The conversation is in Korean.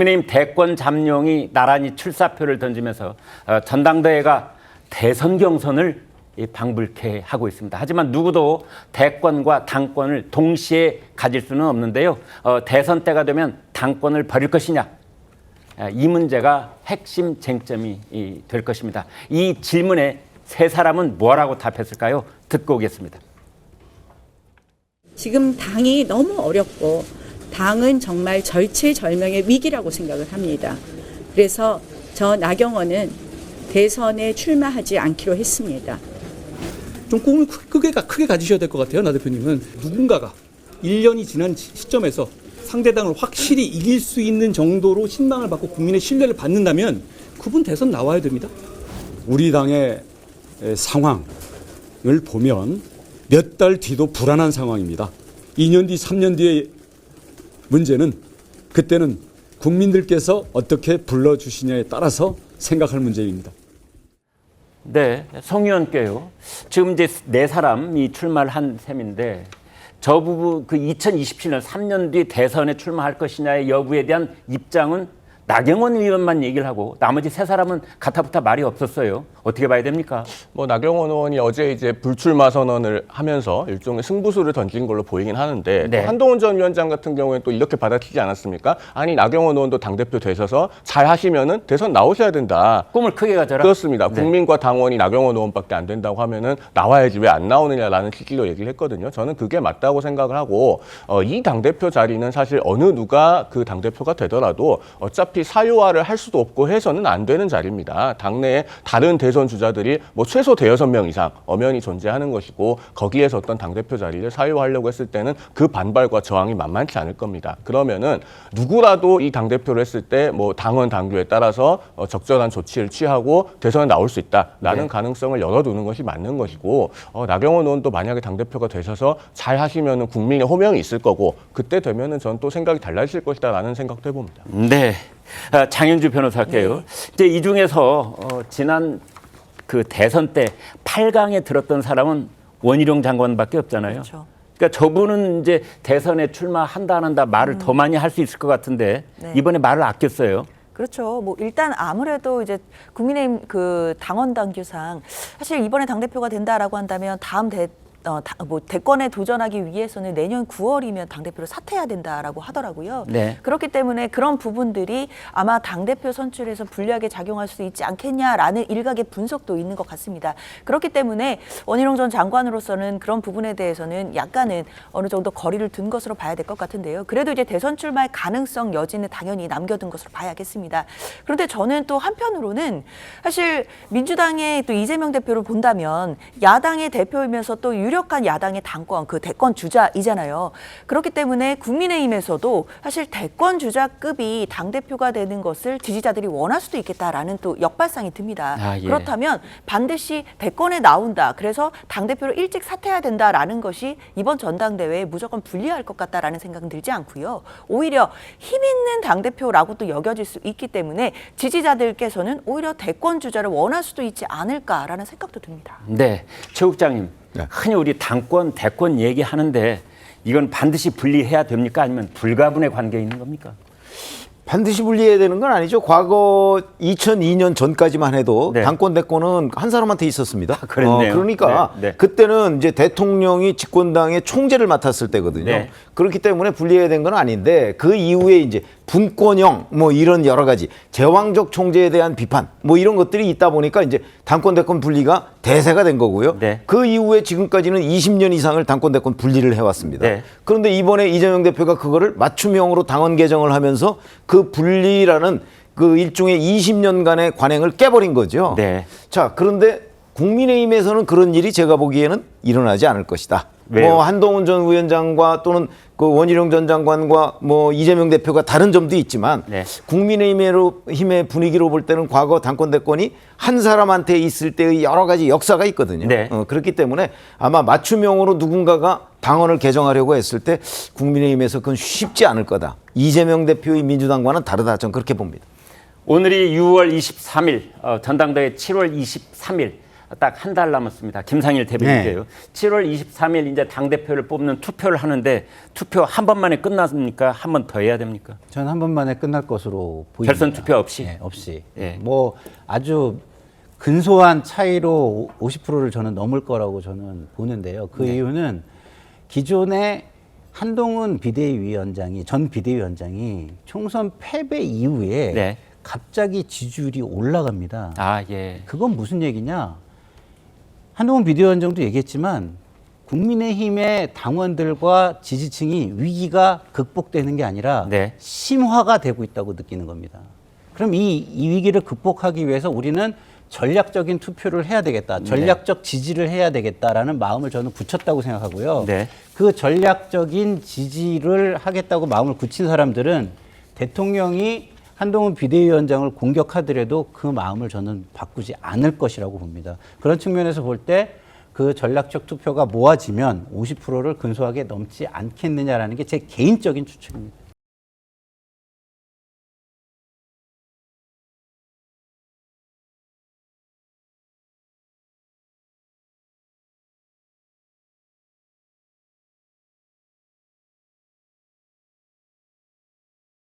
국민의힘 대권 잠룡이 나란히 출사표를 던지면서 전당대회가 대선 경선을 방불케 하고 있습니다. 하지만 누구도 대권과 당권을 동시에 가질 수는 없는데요. 대선 때가 되면 당권을 버릴 것이냐, 이 문제가 핵심 쟁점이 될 것입니다. 이 질문에 세 사람은 뭐라고 답했을까요? 듣고 오겠습니다. 지금 당이 너무 어렵고 당은 정말 절체절명의 위기라고 생각을 합니다. 그래서 저 나경원은 대선에 출마하지 않기로 했습니다. 좀 꿈을 크게 가지셔야 될 것 같아요. 나 대표님은 누군가가 1년이 지난 시점에서 상대당을 확실히 이길 수 있는 정도로 신망을 받고 국민의 신뢰를 받는다면 그분 대선 나와야 됩니다. 우리 당의 상황을 보면 몇 달 뒤도 불안한 상황입니다. 2년 뒤, 3년 뒤의 문제는 그때는 국민들께서 어떻게 불러주시냐에 따라서 생각할 문제입니다. 네, 송 의원께요. 지금 이제 네 사람이 출마를 한 셈인데 저 부분 그 2027년 3년 뒤 대선에 출마할 것이냐의 여부에 대한 입장은 나경원 의원만 얘기를 하고 나머지 세 사람은 가타부타 말이 없었어요. 어떻게 봐야 됩니까? 나경원 의원이 어제 이제 불출마 선언을 하면서 일종의 승부수를 던진 걸로 보이긴 하는데 네. 또 한동훈 전 위원장 같은 경우에는 또 이렇게 받아치지 않았습니까? 아니 나경원 의원도 당대표 되셔서 잘 하시면은 대선 나오셔야 된다. 꿈을 크게 가져라. 그렇습니다. 네. 국민과 당원이 나경원 의원밖에 안 된다고 하면은 나와야지 왜 안 나오느냐라는 취지로 얘기를 했거든요. 저는 그게 맞다고 생각을 하고 이 당대표 자리는 사실 어느 누가 그 당대표가 되더라도 어차피 사유화를 할 수도 없고 해서는 안 되는 자리입니다. 당내에 다른 대선 주자들이 최소 대여섯 명 이상 엄연히 존재하는 것이고 거기에서 어떤 당대표 자리를 사유화하려고 했을 때는 그 반발과 저항이 만만치 않을 겁니다. 그러면은 누구라도 이 당대표를 했을 때 당원 당규에 따라서 적절한 조치를 취하고 대선에 나올 수 있다라는 네. 가능성을 열어두는 것이 맞는 것이고 나경원 의원도 만약에 당대표가 되셔서 잘 하시면은 국민의 호명이 있을 거고 그때 되면은 전 또 생각이 달라질 것이다라는 생각도 해봅니다. 네. 장윤주 변호사께요. 네. 이제 이 중에서 지난 그 대선 때 8강에 들었던 사람은 원희룡 장관밖에 없잖아요. 그렇죠. 그러니까 저분은 이제 대선에 출마한다 안 한다 말을 더 많이 할 수 있을 것 같은데 네. 이번에 말을 아꼈어요. 그렇죠. 일단 아무래도 이제 국민의힘 그 당원 당규상 사실 이번에 당대표가 된다라고 한다면 다음 대권에 도전하기 위해서는 내년 9월이면 당대표를 사퇴해야 된다라고 하더라고요. 네. 그렇기 때문에 그런 부분들이 아마 당대표 선출에서 불리하게 작용할 수 있지 않겠냐라는 일각의 분석도 있는 것 같습니다. 그렇기 때문에 원희룡 전 장관으로서는 그런 부분에 대해서는 약간은 어느 정도 거리를 둔 것으로 봐야 될 것 같은데요. 그래도 이제 대선 출마의 가능성 여지는 당연히 남겨둔 것으로 봐야겠습니다. 그런데 저는 또 한편으로는 사실 민주당의 또 이재명 대표를 본다면 야당의 대표이면서 또 유력한 야당의 당권, 그 대권 주자이잖아요. 그렇기 때문에 국민의힘에서도 사실 대권 주자급이 당대표가 되는 것을 지지자들이 원할 수도 있겠다라는 또 역발상이 듭니다. 예. 그렇다면 반드시 대권에 나온다. 그래서 당대표를 일찍 사퇴해야 된다라는 것이 이번 전당대회에 무조건 불리할 것 같다라는 생각은 들지 않고요. 오히려 힘 있는 당대표라고 또 여겨질 수 있기 때문에 지지자들께서는 오히려 대권 주자를 원할 수도 있지 않을까라는 생각도 듭니다. 네. 최 국장님. 네. 흔히 우리 당권, 대권 얘기하는데 이건 반드시 분리해야 됩니까? 아니면 불가분의 관계에 있는 겁니까? 반드시 분리해야 되는 건 아니죠. 과거 2002년 전까지만 해도 네. 당권 대권은 한 사람한테 있었습니다. 그랬네요. 그러니까 네, 네. 그때는 이제 대통령이 집권당의 총재를 맡았을 때거든요. 네. 그렇기 때문에 분리해야 된 건 아닌데 그 이후에 이제 분권형 이런 여러 가지 제왕적 총재에 대한 비판 이런 것들이 있다 보니까 이제 당권 대권 분리가 대세가 된 거고요. 네. 그 이후에 지금까지는 20년 이상을 당권 대권 분리를 해왔습니다. 네. 그런데 이번에 이재명 대표가 그거를 맞춤형으로 당원 개정을 하면서 그 분리라는 그 일종의 20년간의 관행을 깨버린 거죠. 네. 자, 그런데 국민의힘에서는 그런 일이 제가 보기에는 일어나지 않을 것이다. 왜요? 한동훈 전 위원장과 또는 그 원희룡 전 장관과 이재명 대표가 다른 점도 있지만 네. 국민의힘의 분위기로 볼 때는 과거 당권 대권이 한 사람한테 있을 때의 여러 가지 역사가 있거든요. 네. 그렇기 때문에 아마 맞춤형으로 누군가가 당원을 개정하려고 했을 때 국민의힘에서 그건 쉽지 않을 거다. 이재명 대표의 민주당과는 다르다. 저는 그렇게 봅니다. 오늘이 6월 23일, 전당대회 7월 23일 딱 한 달 남았습니다. 김상일 대변인께요. 7월 23일 이제 당대표를 뽑는 투표를 하는데 투표 한 번만에 끝났습니까? 한 번 더 해야 됩니까? 저는 한 번만에 끝날 것으로 보입니다. 결선 투표 없이? 네, 없이. 예. 뭐 아주 근소한 차이로 50%를 저는 넘을 거라고 저는 보는데요. 그 이유는 기존에 한동훈 비대위원장이 전 비대위원장이 총선 패배 이후에 네. 갑자기 지지율이 올라갑니다. 아, 예. 그건 무슨 얘기냐? 한동훈 비대위원장도 얘기했지만 국민의힘의 당원들과 지지층이 위기가 극복되는 게 아니라 네. 심화가 되고 있다고 느끼는 겁니다. 그럼 이 위기를 극복하기 위해서 우리는 전략적인 투표를 해야 되겠다. 전략적 지지를 해야 되겠다라는 마음을 저는 굳혔다고 생각하고요. 네. 그 전략적인 지지를 하겠다고 마음을 굳힌 사람들은 대통령이 한동훈 비대위원장을 공격하더라도 그 마음을 저는 바꾸지 않을 것이라고 봅니다. 그런 측면에서 볼 때 그 전략적 투표가 모아지면 50%를 근소하게 넘지 않겠느냐라는 게 제 개인적인 추측입니다.